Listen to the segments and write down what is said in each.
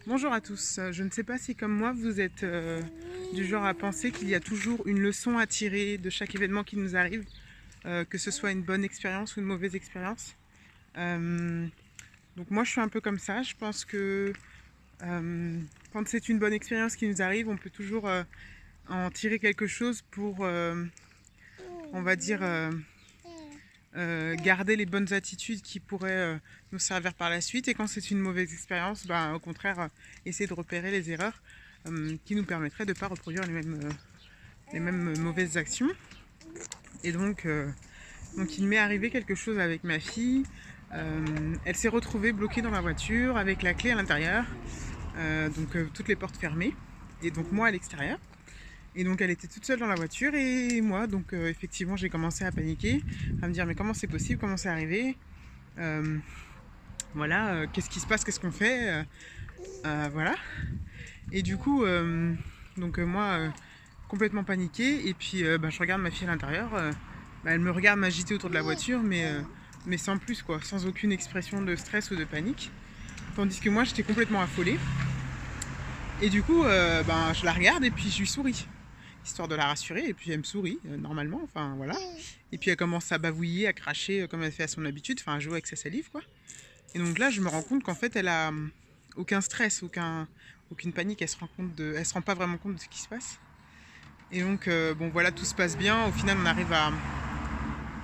Bonjour à tous. Je ne sais pas si comme moi vous êtes du genre à penser qu'il y a toujours une leçon à tirer de chaque événement qui nous arrive, que ce soit une bonne expérience ou une mauvaise expérience. Euh, donc moi je suis un peu comme ça. Je pense que quand c'est une bonne expérience qui nous arrive, on peut toujours en tirer quelque chose pour, on va dire, garder les bonnes attitudes qui pourraient nous servir par la suite. Et quand c'est une mauvaise expérience, au contraire, essayer de repérer les erreurs qui nous permettraient de ne pas reproduire les mêmes mauvaises actions. Et donc il m'est arrivé quelque chose avec ma fille. Elle s'est retrouvée bloquée dans la voiture avec la clé à l'intérieur, toutes les portes fermées, et donc moi à l'extérieur. Et donc elle était toute seule dans la voiture et moi, effectivement j'ai commencé à paniquer, à me dire mais comment c'est possible, comment c'est arrivé, euh, qu'est-ce qui se passe, qu'est-ce qu'on fait, voilà. Et du coup, moi, complètement paniquée, et puis je regarde ma fille à l'intérieur, elle me regarde m'agiter autour de la voiture, mais sans plus, quoi, sans aucune expression de stress ou de panique, tandis que moi j'étais complètement affolée. Et du coup, je la regarde et puis je lui souris, histoire de la rassurer, et puis elle me sourit, normalement, enfin voilà. Et puis elle commence à bavouiller, à cracher, comme elle fait à son habitude, enfin à jouer avec sa salive, quoi. Et donc là, je me rends compte qu'en fait, elle a aucun stress, aucune panique, elle se rend pas vraiment compte de ce qui se passe. Et donc, voilà, tout se passe bien. Au final, on arrive à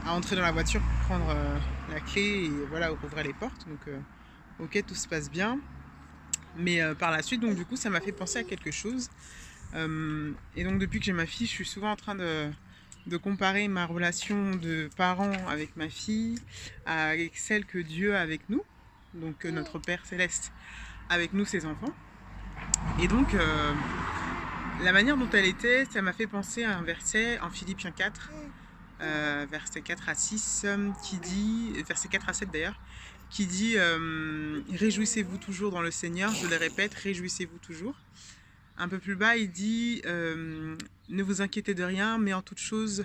entrer dans la voiture pour prendre la clé et voilà, ouvrir les portes. Donc, ok, tout se passe bien. Mais par la suite, donc du coup, ça m'a fait penser à quelque chose. Et donc, depuis que j'ai ma fille, je suis souvent en train de comparer ma relation de parent avec ma fille avec celle que Dieu a avec nous, donc notre Père Céleste avec nous, ses enfants. Et donc, la manière dont elle était, ça m'a fait penser à un verset en Philippiens 4, verset 4 à 6, qui dit, verset 4 à 7 d'ailleurs, qui dit réjouissez-vous toujours dans le Seigneur, je le répète, réjouissez-vous toujours. Un peu plus bas, il dit ne vous inquiétez de rien, mais en toute chose,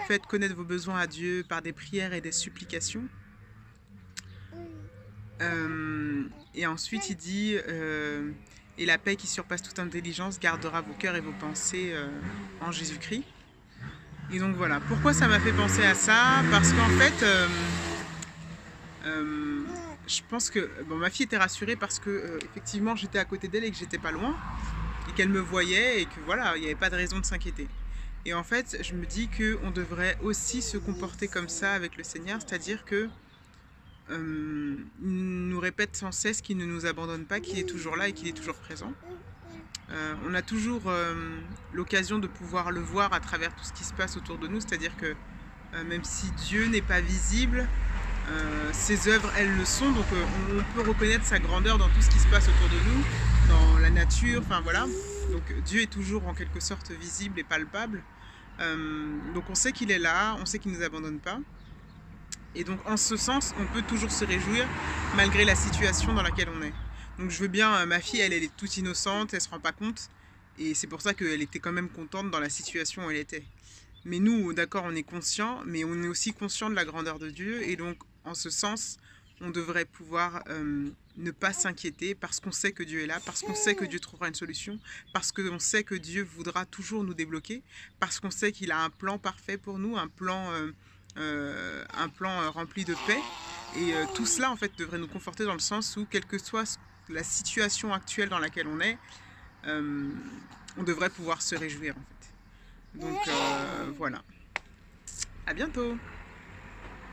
faites connaître vos besoins à Dieu par des prières et des supplications. Et ensuite, il dit et la paix qui surpasse toute intelligence gardera vos cœurs et vos pensées en Jésus-Christ. Et donc voilà. Pourquoi ça m'a fait penser à ça? Parce qu'en fait, euh, je pense que ma fille était rassurée parce que effectivement j'étais à côté d'elle et que j'étais pas loin et qu'elle me voyait et que voilà, il n'y avait pas de raison de s'inquiéter. Et en fait, je me dis qu'on devrait aussi se comporter comme ça avec le Seigneur, c'est-à-dire que il nous répète sans cesse qu'il ne nous abandonne pas, qu'il est toujours là et qu'il est toujours présent. On a toujours l'occasion de pouvoir le voir à travers tout ce qui se passe autour de nous, c'est-à-dire que même si Dieu n'est pas visible, ses œuvres, elles le sont, donc on peut reconnaître sa grandeur dans tout ce qui se passe autour de nous, dans la nature, enfin voilà. Donc Dieu est toujours en quelque sorte visible et palpable. Donc on sait qu'il est là, on sait qu'il ne nous abandonne pas. Et donc en ce sens, on peut toujours se réjouir malgré la situation dans laquelle on est. Donc je veux bien, ma fille, elle est toute innocente, elle se rend pas compte. Et c'est pour ça qu'elle était quand même contente dans la situation où elle était. Mais nous, d'accord, on est conscient, mais on est aussi conscient de la grandeur de Dieu. Et donc, en ce sens, on devrait pouvoir ne pas s'inquiéter parce qu'on sait que Dieu est là, parce qu'on sait que Dieu trouvera une solution, parce qu'on sait que Dieu voudra toujours nous débloquer, parce qu'on sait qu'il a un plan parfait pour nous, un plan rempli de paix. Et tout cela, en fait, devrait nous conforter dans le sens où, quelle que soit la situation actuelle dans laquelle on est, euh, on devrait pouvoir se réjouir, en fait. Donc, voilà. À bientôt!